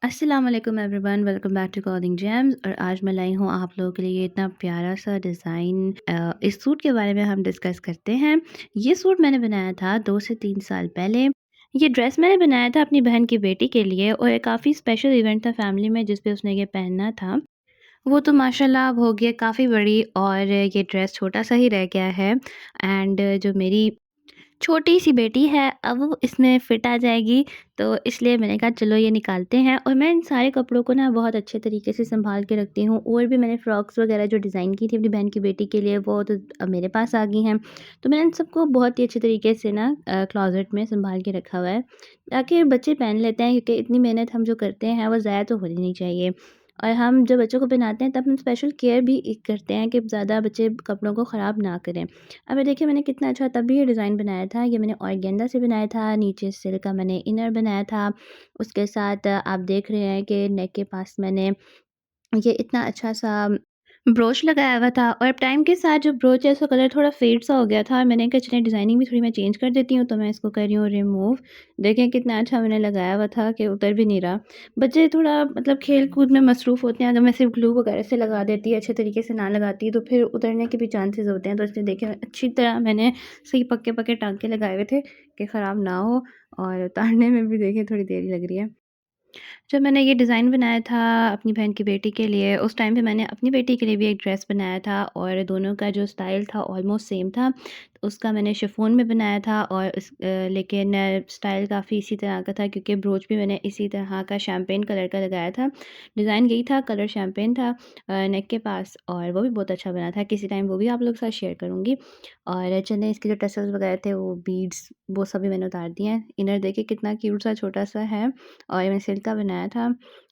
अस्सलाम वालेकुम everyone, welcome back to Clothing Gems. और आज मैं लाई हूँ आप लोगों के लिए इतना प्यारा सा डिज़ाइन। इस सूट के बारे में हम डिस्कस करते हैं। ये सूट मैंने बनाया था 2 से 3 साल पहले। ये ड्रेस मैंने बनाया था अपनी बहन की बेटी के लिए और ये काफ़ी स्पेशल इवेंट था फैमिली में जिस पे उसने ये पहनना था। वो तो माशाल्लाह अब हो गई है काफ़ी बड़ी और ये ड्रेस छोटा-सा ही रह गया है। एंड जो मेरी छोटी-सी बेटी है, अब वो इसमें फ़िट आ जाएगी, तो इसलिए मैंने कहा चलो ये निकालते हैं। और मैं इन सारे कपड़ों को ना बहुत अच्छे तरीके से सँभाल के रखती हूँ। और भी मैंने फ्रॉक्स वग़ैरह जो डिज़ाइन की थी अपनी बहन की बेटी के लिए वो तो अब मेरे पास आ गई हैं। तो मैंने इन सबको बहुत ही अच्छे तरीके से ना क्लॉज़ेट में सँभाल के रखा हुआ है, ताकि बच्चे पहन लेते हैं, क्योंकि इतनी मेहनत हम जो करते हैं वो ज़ाया तो होनी नहीं चाहिए। और हम जब बच्चों को पहनाते हैं तब हम स्पेशल केयर भी करते हैं कि ज़्यादा बच्चे कपड़ों को ख़राब ना करें। अब ये देखिए मैंने कितना अच्छा तब भी ये डिज़ाइन बनाया था। ये मैंने ऑर्गेन्जा से बनाया था, नीचे सिल्क का मैंने इनर बनाया था। उसके साथ आप देख रहे हैं कि नेक के पास मैंने ये इतना अच्छा-सा ब्रोच लगाया हुआ था। और टाइम के साथ जो ब्रोच है उसका कलर थोड़ा फेड सा हो गया था और मैंने कहा चलिए डिज़ाइनिंग भी थोड़ी मैं चेंज कर देती हूँ, तो मैं इसको कर रही हूँ रिमूव। देखें कितना अच्छा मैंने लगाया हुआ था कि उतर भी नहीं रहा। बच्चे थोड़ा मतलब खेल-कूद में मसरूफ़ होते हैं, अगर मैं सिर्फ़ ग्लू वगैरह से लगा देती, अच्छे तरीके से ना लगाती तो फिर उतरने के भी चांसेस होते हैं। तो इसलिए देखें अच्छी तरह मैंने सही पक्के-पक्के टाँके लगाए हुए थे कि ख़राब ना हो। और उतारने में भी देखिए थोड़ी देर ही लग रही है। जब मैंने ये डिज़ाइन बनाया था अपनी बहन की बेटी के लिए, उस टाइम पे मैंने अपनी बेटी के लिए भी एक ड्रेस बनाया था और दोनों का जो स्टाइल था ऑलमोस्ट सेम था। उसका मैंने शिफ़ॉन में बनाया था और लेकिन स्टाइल काफ़ी इसी तरह का था, क्योंकि ब्रोच भी मैंने इसी तरह का शैम्पेन कलर का लगाया था। डिज़ाइन यही था, कलर शैम्पेन था नेक के पास, और वो भी बहुत अच्छा बना था। किसी टाइम वो भी आप लोग के साथ शेयर करूँगी। और चलिए इसके जो टसल्स वगैरह थे वो बीड्स वो सभी मैंने उतार दिए हैं। इनर देखिए कितना क्यूट सा छोटा-सा है और ये मैंने सिल्क का बनाया था।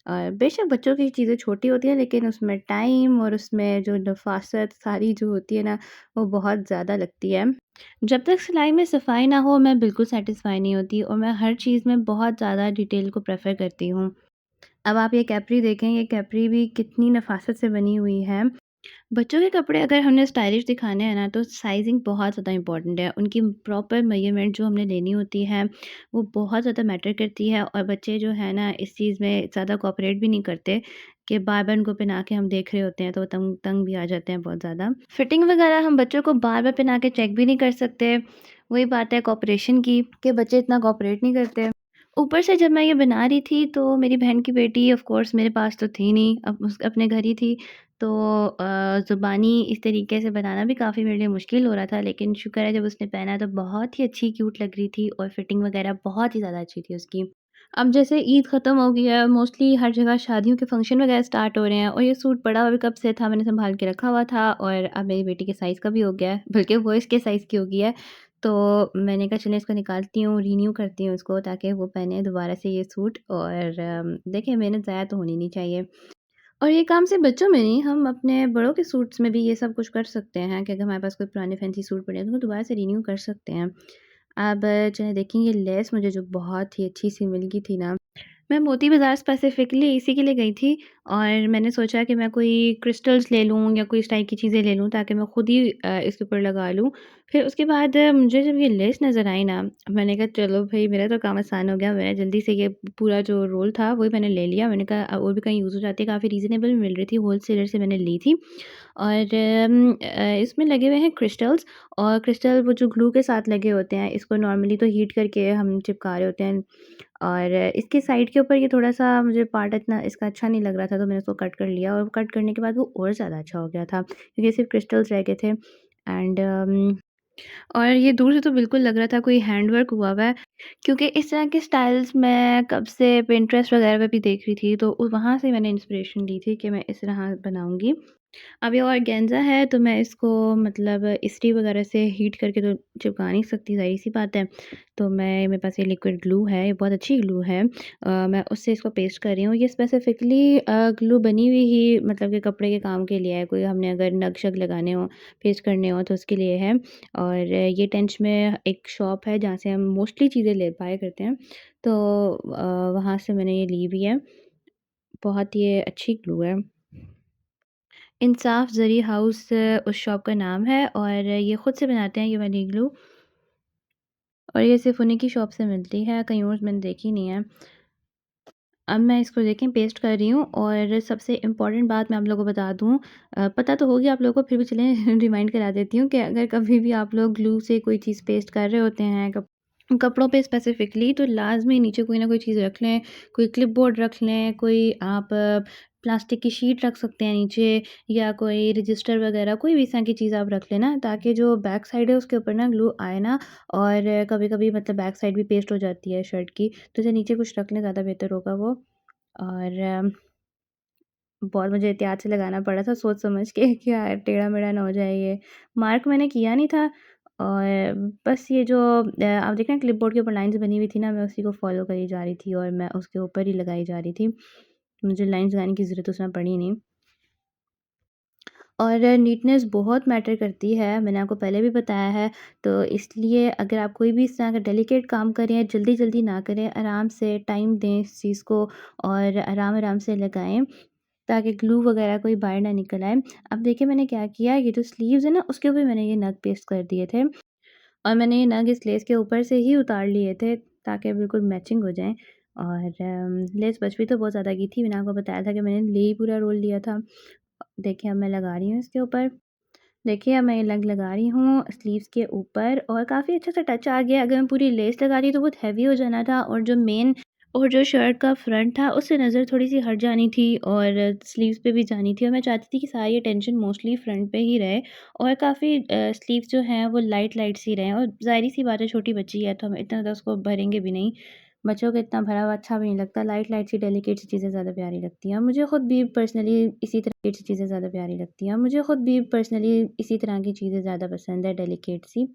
और बेशक बच्चों की चीज़ें छोटी होती हैं, लेकिन उसमें टाइम और उसमें जो नफ़ासत सारी जो होती है ना, वो बहुत ज़्यादा लगती है। जब तक सिलाई में सफाई ना हो मैं बिल्कुल सैटिस्फाई नहीं होती और मैं हर चीज़ में बहुत ज़्यादा डिटेल को प्रेफ़र करती हूँ। अब आप ये कैप्री देखें, ये कैप्री भी कितनी नफ़ासत से बनी हुई है। बच्चों के कपड़े अगर हमने स्टाइलिश दिखाने हैं ना, तो साइज़िंग बहुत ज़्यादा इम्पॉर्टेंट है। उनकी प्रॉपर मेज़रमेंट जो हमने लेनी होती है वो बहुत ज़्यादा मैटर करती है। और बच्चे जो है ना इस चीज़ में ज़्यादा कोऑपरेट भी नहीं करते कि बार-बार उनको पहना के हम देख रहे होते हैं तो वो तंग तंग भी आ जाते हैं बहुत ज़्यादा। फिटिंग वगैरह हम बच्चों को बार-बार पहना के चेक भी नहीं कर सकते। वही बात है कोऑपरेशन की कि बच्चे इतना कोऑपरेट नहीं करते। ऊपर से जब मैं ये बना रही थी तो मेरी बहन की बेटी ऑफ़ कोर्स मेरे पास तो थी नहीं, अब उस अपने घर ही थी। तो ज़ुबानी इस तरीके से बनाना भी काफ़ी मेरे लिए मुश्किल हो रहा था, लेकिन शुक्र है जब उसने पहना तो बहुत ही अच्छी क्यूट लग रही थी और फिटिंग वगैरह बहुत ही ज़्यादा अच्छी थी उसकी। अब जैसे ईद ख़त्म हो गई है, मोस्टली हर जगह शादियों के फंक्शन वगैरह स्टार्ट हो रहे हैं और ये सूट पड़ा हुआ भी कब से था, मैंने सँभाल के रखा हुआ था और अब मेरी बेटी के साइज़ का भी हो गया है, बल्कि वो इसके साइज़ की हो गई है। तो मैंने कहा चलिए इसको निकालती हूँ, रिन्यू करती हूँ इसको, ताकि वो पहने दोबारा से ये सूट। और देखिए मेहनत ज़ाया तो होनी नहीं चाहिए। और ये काम सिर्फ़ बच्चों में नहीं, हम अपने बड़ों के सूट्स में भी ये सब कुछ कर सकते हैं कि अगर हमारे पास कोई पुराने फैंसी सूट पड़े हैं तो उनको दोबारा से रिन्यू कर सकते हैं। अब चलिए देखें, ये लेस मुझे जो बहुत ही अच्छी-सी मिल गई थी ना, मैं मोती बाज़ार स्पेसिफ़िकली इसी के लिए गई थी और मैंने सोचा कि मैं कोई क्रिस्टल्स ले लूँ या कोई इस टाइप की चीज़ें ले लूँ ताकि मैं खुद ही इसके ऊपर लगा लूँ। फिर उसके बाद मुझे जब ये लेस नज़र आई ना, मैंने कहा चलो भई मेरा तो काम आसान हो गया। मैंने जल्दी से ये पूरा जो रोल था वही मैंने ले लिया। मैंने कहा और भी कहीं यूज़ हो जाती है, काफ़ी रीज़नेबल मिल रही थी, होलसेलर से मैंने ली थी। और इसमें लगे हुए हैं क्रिस्टल्स और क्रिस्टल वो जो ग्लू के साथ लगे होते हैं, इसको नॉर्मली तो हीट करके हम चिपका रहे होते हैं। और इसकी साइड के ऊपर ये थोड़ा-सा मुझे पार्ट इतना इसका अच्छा नहीं लग रहा था, तो मैंने उसको कट कर लिया और कट करने के बाद वो और ज़्यादा अच्छा हो गया था, क्योंकि सिर्फ़ क्रिस्टल्स रह गए थे। एंड और ये दूर से तो बिल्कुल लग रहा था कोई हैंडवर्क हुआ हुआ है, क्योंकि इस तरह के स्टाइल्स मैं कब से पिंटरेस्ट वगैरह पे भी देख रही थी, तो वहाँ से मैंने इंस्पिरेशन ली थी कि मैं इस तरह बनाऊँगी। अब ये ऑर्गेन्जा है तो मैं इसको मतलब इस्त्री वगैरह से हीट करके तो चिपका नहीं सकती, ज़ाहिर-सी बात है। तो मेरे पास ये लिक्विड ग्लू है, ये बहुत अच्छी ग्लू है। मैं उससे इसको पेस्ट कर रही हूँ। ये स्पेसिफ़िकली ग्लू बनी हुई ही मतलब कि कपड़े के काम के लिए है, कोई हमने अगर नग-शग लगाने हों, पेस्ट करने हों तो उसके लिए है। और ये टेंच में एक शॉप है जहाँ से हम मोस्टली चीज़ें ले पाया करते हैं। तो वहाँ से मैंने ये ली भी है। बहुत ये अच्छी ग्लू है। इंसाफ ज़री हाउस उस शॉप का नाम है और ये ख़ुद से बनाते हैं ये वाली ग्लू। और ये सिर्फ़ उन्हीं की शॉप से मिलती है, कहीं और मैंने देखी नहीं है। अब मैं इसको देखें पेस्ट कर रही हूँ और सबसे इम्पोर्टेंट बात मैं आप लोगों को बता दूँ, पता तो होगी आप लोगों को, फिर भी चलें रिमाइंड करा देती हूँ कि अगर कभी भी आप लोग ग्लू से कोई चीज़ पेस्ट कर रहे होते हैं कपड़ों पे स्पेसिफ़िकली, तो लाज़मी नीचे कोई ना कोई चीज़ रख लें, कोई क्लिपबोर्ड रख लें, कोई आप प्लास्टिक की शीट रख सकते हैं नीचे, या कोई रजिस्टर वग़ैरह, कोई भी इस तरह की चीज़ आप रख लें ना, ताकि जो बैक साइड है उसके ऊपर ना ग्लू आए ना। और कभी-कभी मतलब बैक साइड भी पेस्ट हो जाती है शर्ट की, तो इसे नीचे कुछ रख लें, ज़्यादा बेहतर होगा वो। और बहुत मुझे एहतियात से लगाना पड़ा था सोच समझ के कि टेढ़ा-मेढ़ा ना हो जाए ये। मार्क मैंने किया नहीं था, और बस ये जो आप देख रहे हैं क्लिपबोर्ड के ऊपर लाइन्स बनी हुई थी ना, मैं उसी को फ़ॉलो करी जा रही थी और मैं उसके ऊपर ही लगाई जा रही थी। मुझे लाइन्स लगाने की ज़रूरत उसमें पड़ी नहीं। और नीटनेस बहुत मैटर करती है, मैंने आपको पहले भी बताया है, तो इसलिए अगर आप कोई भी इस तरह का डेलिकेट काम करें, जल्दी-जल्दी ना करें, आराम से टाइम दें इस चीज़ को और आराम-आराम से लगाएँ, ताकि ग्लू वगैरह कोई बाहर ना निकल आए। अब देखिए मैंने क्या किया, ये जो स्लीव्स है ना, उसके ऊपर मैंने ये नग पेस्ट कर दिए थे और मैंने ये नग इस लेस के ऊपर से ही उतार लिए थे, ताकि बिल्कुल मैचिंग हो जाएँ। और लेस बच भी तो बहुत ज़्यादा गई थी, मैंने आपको बताया था कि मैंने ले ही पूरा रोल लिया था। देखिए अब मैं लगा रही हूँ इसके ऊपर। देखिए अब मैं ये लग लगा रही हूँ स्लीव्स के ऊपर और काफ़ी अच्छा सा टच आ गया। अगर मैं पूरी लेस लगा रही तो बहुत हेवी हो जाना था, और जो शर्ट का फ्रंट था उससे नज़र थोड़ी-सी हट जानी थी और स्लीव्स पे भी जानी थी, और मैं चाहती थी कि सारी अटेंशन मोस्टली फ्रंट पे ही रहे और काफ़ी स्लीव्स जो हैं वो लाइट-लाइट सी रहें, और ज़ाहिर-सी बात है छोटी बच्ची है तो हम इतना ज़्यादा उसको भरेंगे भी नहीं। बच्चों को इतना भरा हुआ अच्छा भी नहीं लगता, लाइट-लाइट सी डेलिकेट सी चीज़ें ज़्यादा प्यारी लगती हैं। मुझे खुद भी पर्सनली इसी तरह की चीज़ें ज़्यादा प्यारी लगती हैं। मुझे खुद भी पर्सनली इसी तरह की चीज़ें ज़्यादा पसंद है, डेलिकेट सी।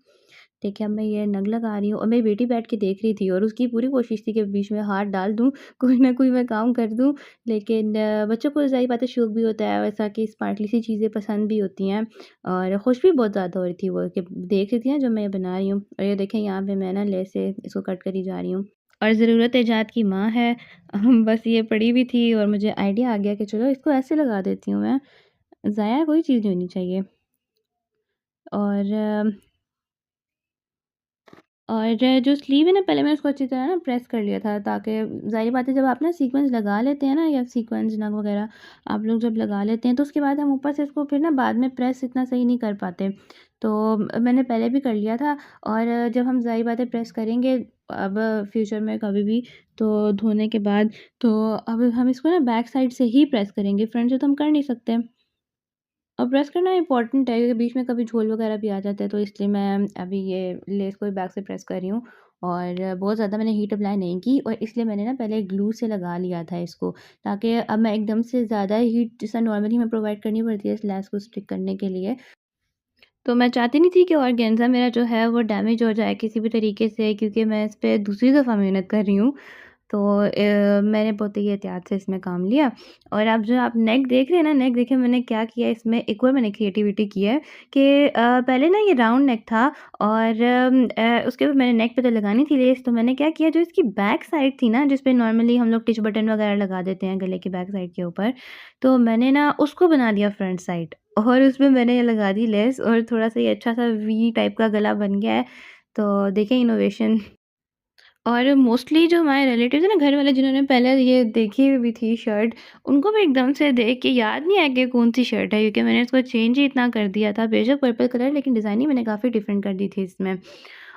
देखिए अब मैं ये नग लगा रही हूँ और मेरी बेटी बैठ के देख रही थी और उसकी पूरी कोशिश थी कि बीच में हाथ डाल दूँ, कोई ना कोई मैं काम कर दूँ। लेकिन बच्चों को ज़ाहिर बात है शौक भी होता है वैसा कि स्पार्कली सी चीज़ें पसंद भी होती हैं, और खुश भी बहुत ज़्यादा हो रही थी वो कि देख रही थी ना जो मैं ये बना रही हूँ। और ये देखें यहाँ पे मैं ना लेस से इसको कट करी जा रही हूँ। और ज़रूरत ऐजाद की माँ है। बस ये पड़ी हुई थी और मुझे आइडिया आ गया कि चलो इसको ऐसे लगा देती हूँ मैं, ज़ाया कोई चीज़ नहीं होनी चाहिए। और जो स्लीव है ना, पहले मैंने उसको अच्छी तरह ना प्रेस कर लिया था, ताकि ज़ाहिर बात है जब आप ना सीक्वेंस लगा लेते हैं ना, या सीक्वेंस नग वगैरह आप लोग जब लगा लेते हैं तो उसके बाद हम ऊपर से इसको फिर ना बाद में प्रेस इतना सही नहीं कर पाते। तो मैंने पहले भी कर लिया था, और जब हम ज़ाहिर बात है प्रेस करेंगे अब फ्यूचर में कभी भी, तो धोने के बाद, तो अब हम इसको ना बैक साइड से ही प्रेस करेंगे, फ्रंट से तो हम कर नहीं सकते। और प्रेस करना इम्पोर्टेंट है क्योंकि बीच में कभी झोल वगैरह भी आ जाता है, तो इसलिए मैं अभी ये लेस को बैक से प्रेस कर रही हूँ। और बहुत ज़्यादा मैंने हीट अप्लाई नहीं की, और इसलिए मैंने ना पहले ग्लू से लगा लिया था इसको, ताकि अब मैं एकदम से ज़्यादा हीट जैसा नॉर्मली हमें प्रोवाइड करनी पड़ती है इस लेस को स्टिक करने के लिए, तो मैं चाहती नहीं थी कि ऑर्गेन्ज़ा मेरा जो है वो डैमेज हो जाए किसी भी तरीके से, क्योंकि मैं इस पे दूसरी दफ़ा मेहनत कर रही हूँ। तो मैंने बहुत ही एहतियात से इसमें काम लिया। और अब जो आप नेक देख रहे हैं ना, नेक देखिए मैंने क्या किया इसमें, एक और मैंने क्रिएटिविटी की है कि पहले ना ये राउंड नेक था, और उसके बाद मैंने नेक पे तो लगानी थी लेस, तो मैंने क्या किया, जो इसकी बैक साइड थी ना, जिस पे नॉर्मली हम लोग टिच बटन वगैरह लगा देते हैं गले की बैक साइड के ऊपर, तो मैंने ना उसको बना दिया फ्रंट साइड, और उसमें मैंने ये लगा दी लेस, और थोड़ा-सा ये अच्छा-सा वी टाइप का गला बन गया है। तो देखें इनोवेशन। और मोस्टली जो हमारे रिलेटिव्स हैं ना, घर वाले जिन्होंने पहले ये देखी हुई थी शर्ट, उनको भी एकदम से देख के याद नहीं आया कि कौन-सी शर्ट है, क्योंकि मैंने इसको चेंज ही इतना कर दिया था। बेशक पर्पल कलर, लेकिन डिज़ाइन ही मैंने काफ़ी डिफरेंट कर दी थी इसमें।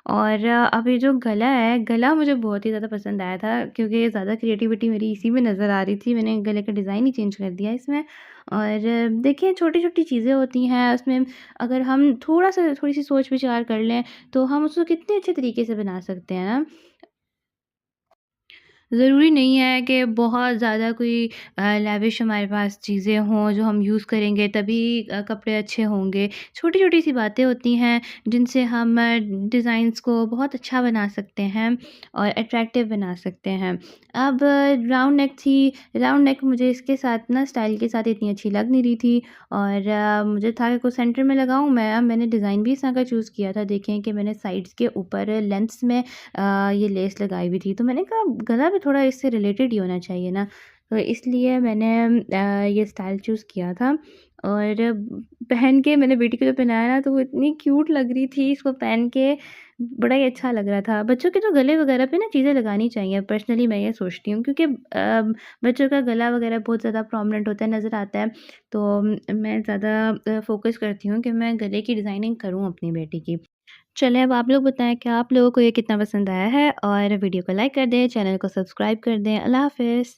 और अब ये जो गला है, गला मुझे बहुत ही ज़्यादा पसंद आया था, क्योंकि ज़्यादा क्रिएटिविटी मेरी इसी में नज़र आ रही थी। मैंने गले का डिज़ाइन ही चेंज कर दिया इसमें। और देखिए छोटी-छोटी चीज़ें होती हैं उसमें, अगर हम थोड़ा-सा थोड़ी-सी सोच-विचार कर लें, तो हम उसको कितने अच्छे तरीके से बना सकते हैं ना। ज़रूरी नहीं है कि बहुत ज़्यादा कोई लैविश हमारे पास चीज़ें हों जो हम यूज़ करेंगे तभी कपड़े अच्छे होंगे। छोटी-छोटी सी बातें होती हैं जिनसे हम डिज़ाइंस को बहुत अच्छा बना सकते हैं और अट्रैक्टिव बना सकते हैं। अब राउंड नेक थी, राउंड नेक मुझे इसके साथ ना स्टाइल के साथ इतनी अच्छी लग नहीं रही थी, और मुझे था कि कुछ सेंटर में लगाऊँ मैं। मैंने डिज़ाइन भी इस तरह का चूज़ किया था। देखें कि मैंने साइड्स के ऊपर लेंथ्स में ये लेस लगाई हुई थी, तो मैंने कहा गला भी थोड़ा इससे रिलेटेड ही होना चाहिए ना, तो इसलिए मैंने ये स्टाइल चूज़ किया था। और पहन के मैंने बेटी को जब पहनाया ना तो वो इतनी क्यूट लग रही थी इसको पहन के, बड़ा ही अच्छा लग रहा था। बच्चों के तो गले वगैरह पे ना चीज़ें लगानी चाहिए, पर्सनली मैं ये सोचती हूँ क्योंकि बच्चों का गला वगैरह बहुत ज़्यादा प्रोमिनेंट होता है, नज़र आता है। तो मैं ज़्यादा फ़ोकस करती हूँ कि मैं गले की डिज़ाइनिंग करूँ अपनी बेटी की। चलें अब आप लोग बताएँ क्या आप लोगों को ये कितना पसंद आया है? और वीडियो को लाइक कर दें, चैनल को सब्सक्राइब कर दें। अल्लाह हाफ़िज़।